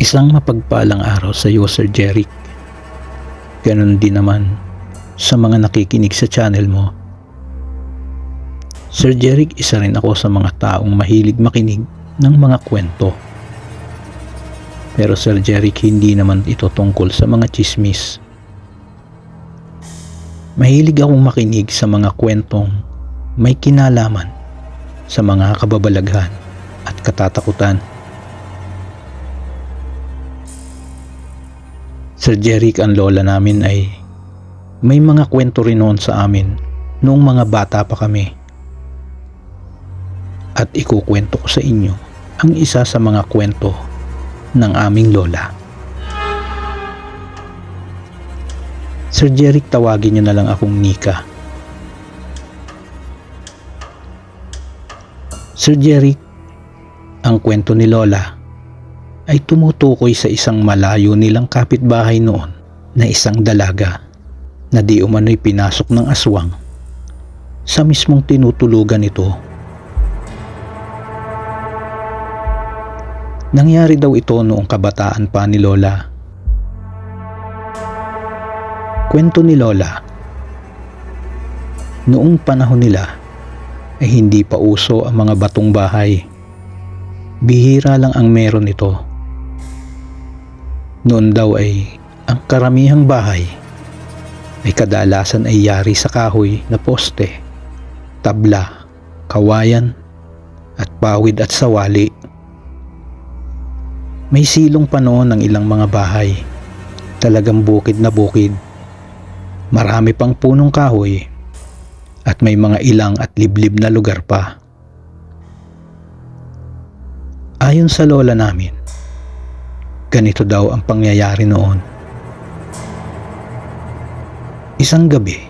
Isang mapagpalang araw sa iyo, Sir Jeric. Ganon din naman sa mga nakikinig sa channel mo. Sir Jeric, isa rin ako sa mga taong mahilig makinig ng mga kwento. Pero Sir Jeric, hindi naman ito tungkol sa mga chismis. Mahilig akong makinig sa mga kwentong may kinalaman sa mga kababalaghan at katatakutan. Sir Jeric, ang lola namin ay may mga kwento rin noon sa amin noong mga bata pa kami. At ikukwento ko sa inyo ang isa sa mga kwento ng aming lola. Sir Jeric, tawagin niyo na lang akong Nika. Sir Jeric, ang kwento ni lola ay tumutukoy sa isang malayo nilang kapitbahay noon na isang dalaga na di umano'y pinasok ng aswang sa mismong tinutulugan nito. Nangyari daw ito noong kabataan pa ni lola. Kwento ni lola, noong panahon nila ay hindi pa uso ang mga batong bahay. Bihira lang ang meron nito. Noon daw ay ang karamihang bahay ay kadalasan ay yari sa kahoy na poste, tabla, kawayan at pawid at sawali. May silong pa noon ang ilang mga bahay, talagang bukid na bukid. Marami pang punong kahoy at may mga ilang at liblib na lugar pa. Ayon sa lola namin, ganito daw ang pangyayari noon. Isang gabi,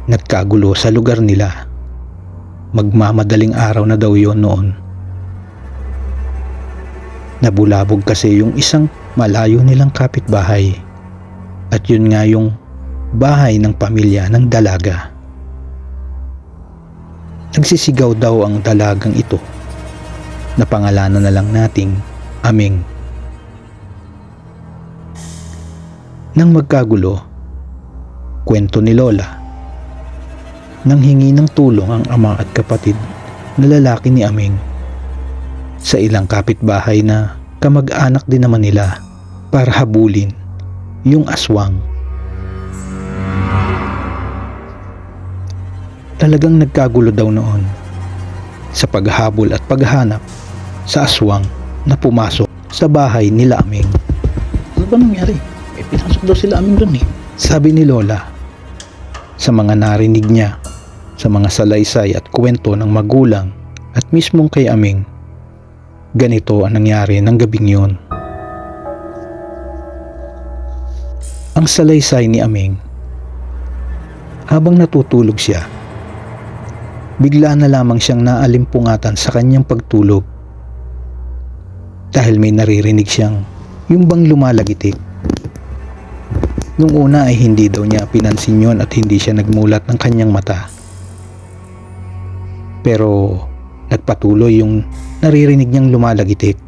nagkagulo sa lugar nila. Magmamadaling araw na daw yon noon. Nabulabog kasi yung isang malayo nilang kapitbahay at yun nga yung bahay ng pamilya ng dalaga. Nagsisigaw daw ang dalagang ito na pangalanan na lang nating Aming. Nang magkagulo, kwento ni lola, nang hingi ng tulong ang ama at kapatid na lalaki ni Aming sa ilang kapitbahay na kamag-anak din naman nila para habulin yung aswang. Talagang nagkagulo daw noon sa paghabol at paghanap sa aswang na pumasok sa bahay nila Aming. Ano ba nangyari? Pinasok daw sila Aming doon eh. Sabi ni lola, sa mga narinig niya, sa mga salaysay at kwento ng magulang at mismong kay Aming, ganito ang nangyari ng gabing yun. Ang salaysay ni Aming, habang natutulog siya, bigla na lamang siyang naalimpungatan sa kanyang pagtulog dahil may naririnig siyang yung bang lumalagitik. Nung una ay hindi daw niya pinansin yon at hindi siya nagmulat ng kanyang mata. Pero nagpatuloy yung naririnig niyang lumalagitik.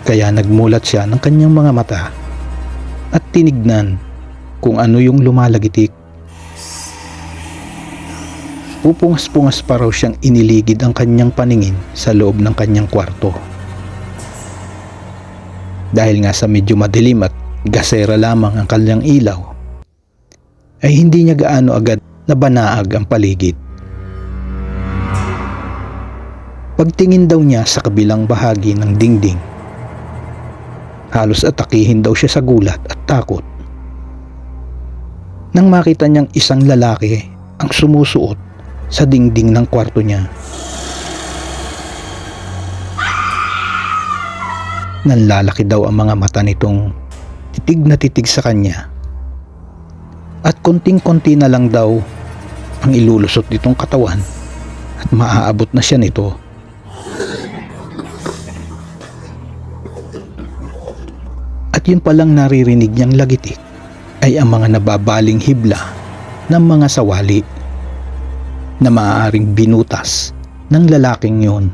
Kaya nagmulat siya ng kanyang mga mata at tinignan kung ano yung lumalagitik. Pupungas-pungas pa raw siyang iniligid ang kanyang paningin sa loob ng kanyang kwarto. Dahil nga sa medyo madilim at gasera lamang ang kanyang ilaw, ay hindi niya gaano agad nabanaag ang paligid. Pagtingin daw niya sa kabilang bahagi ng dingding, halos atakihin daw siya sa gulat at takot nang makita niyang isang lalaki ang sumusuot sa dingding ng kwarto niya. Nanlalaki daw ang mga mata nitong titig na titig sa kanya at konting-konti na lang daw ang ilulusot nitong katawan at maaabot na siya nito. At yun palang naririnig niyang lagitik ay ang mga nababaling hibla ng mga sawali na maaaring binutas ng lalaking yun.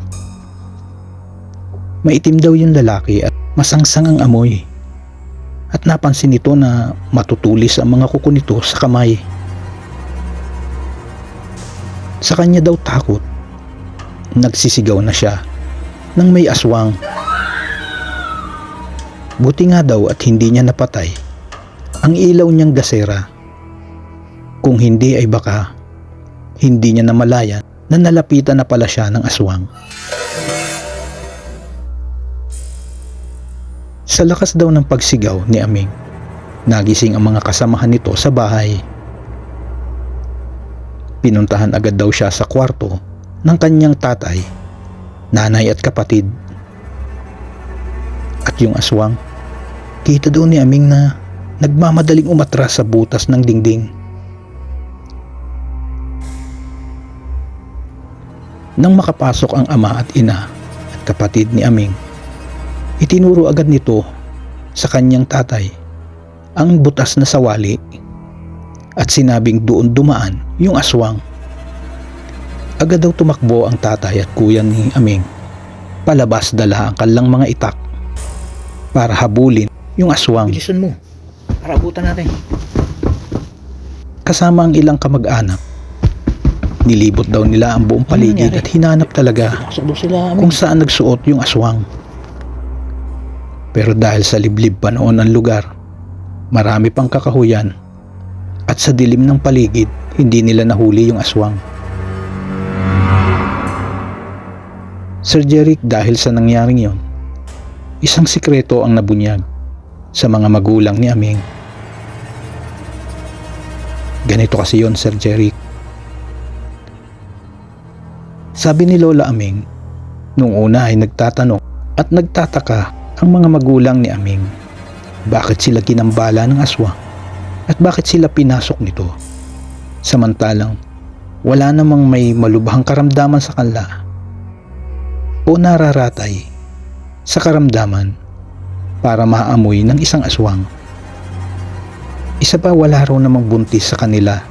Maitim daw yung lalaki at masangsang ang amoy. At napansin nito na matutulis ang mga kuko nito sa kamay. Sa kanya daw takot. Nagsisigaw na siya nang may aswang. Buti nga daw at hindi niya napatay ang ilaw niyang gasera. Kung hindi ay baka hindi niya namalayan na nalapitan na pala siya ng aswang. Sa lakas daw ng pagsigaw ni Aming, nagising ang mga kasamahan nito sa bahay. Pinuntahan agad daw siya sa kwarto ng kanyang tatay, nanay at kapatid. At yung aswang, kita daw ni Aming na nagmamadaling umatras sa butas ng dingding. Nang makapasok ang ama at ina at kapatid ni Aming, itinuro agad nito sa kanyang tatay ang butas na sawali at sinabing doon dumaan yung aswang. Agad daw tumakbo ang tatay at kuya ni Aming, palabas dala ang kanilang mga itak para habulin yung aswang. Bilisan mo, para abutan natin. Kasama ang ilang kamag-anak, nilibot daw nila ang buong paligid at hinanap talaga kung saan nagsuot yung aswang. Pero dahil sa liblib pa noon ang lugar, marami pang kakahuyan at sa dilim ng paligid, hindi nila nahuli yung aswang. Sir Jeric, dahil sa nangyaring yon, isang sikreto ang nabunyag sa mga magulang ni Aming. Ganito kasi yon, Sir Jeric. Sabi ni Lola Aming, nung una ay nagtatanong at nagtataka ang mga magulang ni Aming, bakit sila ginambala ng aswang at bakit sila pinasok nito, samantalang wala namang may malubhang karamdaman sa kanila o nararatay sa karamdaman para maamoy ng isang aswang. Isa pa, wala raw namang buntis sa kanila.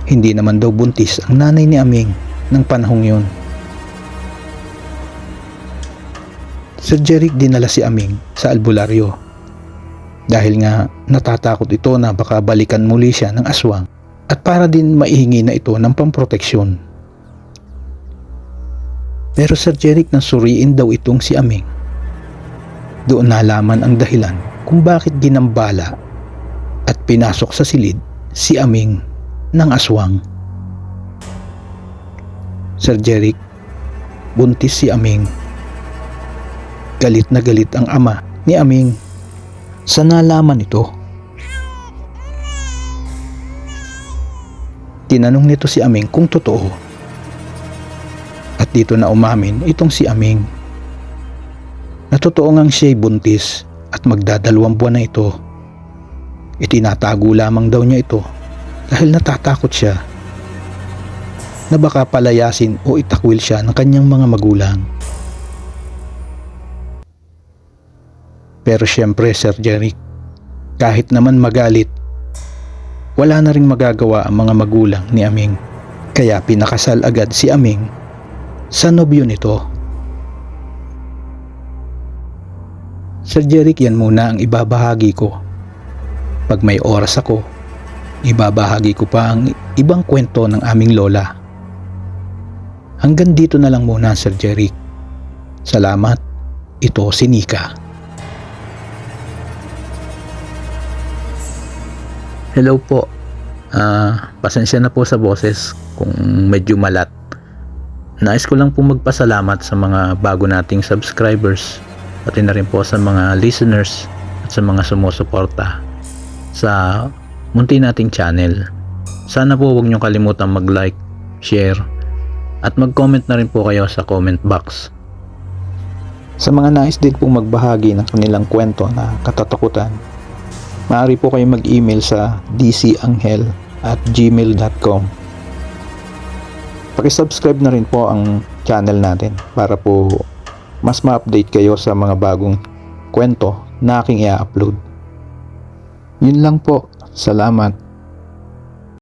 Hindi naman daw buntis ang nanay ni Aming ng panahong yun. Sir Jeric, dinala si Aming sa albularyo dahil nga natatakot ito na baka balikan muli siya ng aswang at para din maihingi na ito ng pamproteksyon. Pero Sir Jeric, nang suriin daw itong si Aming, doon nalaman ang dahilan kung bakit ginambala at pinasok sa silid si Aming ng aswang. Sir Jeric, buntis si Aming. Galit na galit ang ama ni Aming sa nalaman ito. Tinanong nito si Aming kung totoo. At dito na umamin itong si Aming na totoo ngang siya'y buntis at magdadalawang buwan na ito. Itinatago lamang daw niya ito dahil natatakot siya na baka palayasin o itakwil siya ng kanyang mga magulang. Pero syempre, Sir Jeric, kahit naman magalit, wala na ring magagawa ang mga magulang ni Aming. Kaya pinakasal agad si Aming sa nobyo nito. Sir Jeric, yan muna ang ibabahagi ko. Pag may oras ako, ibabahagi ko pa ang ibang kwento ng aming lola. Hanggang dito na lang muna, Sir Jeric. Salamat. Ito si Nika. Hello po. Pasensya na po sa boses kung medyo malat. Nais ko lang po magpasalamat sa mga bago nating subscribers, pati na rin po sa mga listeners at sa mga sumusuporta sa munti nating channel. Sana po huwag nyo kalimutang mag-like, share, at mag-comment na rin po kayo sa comment box. Sa mga nais din pong magbahagi ng kanilang kwento na katatakutan, maaari po kayo mag-email sa dcanghel@gmail.com. Paki-subscribe na rin po ang channel natin para po mas ma-update kayo sa mga bagong kwento na aking i-upload. Yun lang po. Salamat.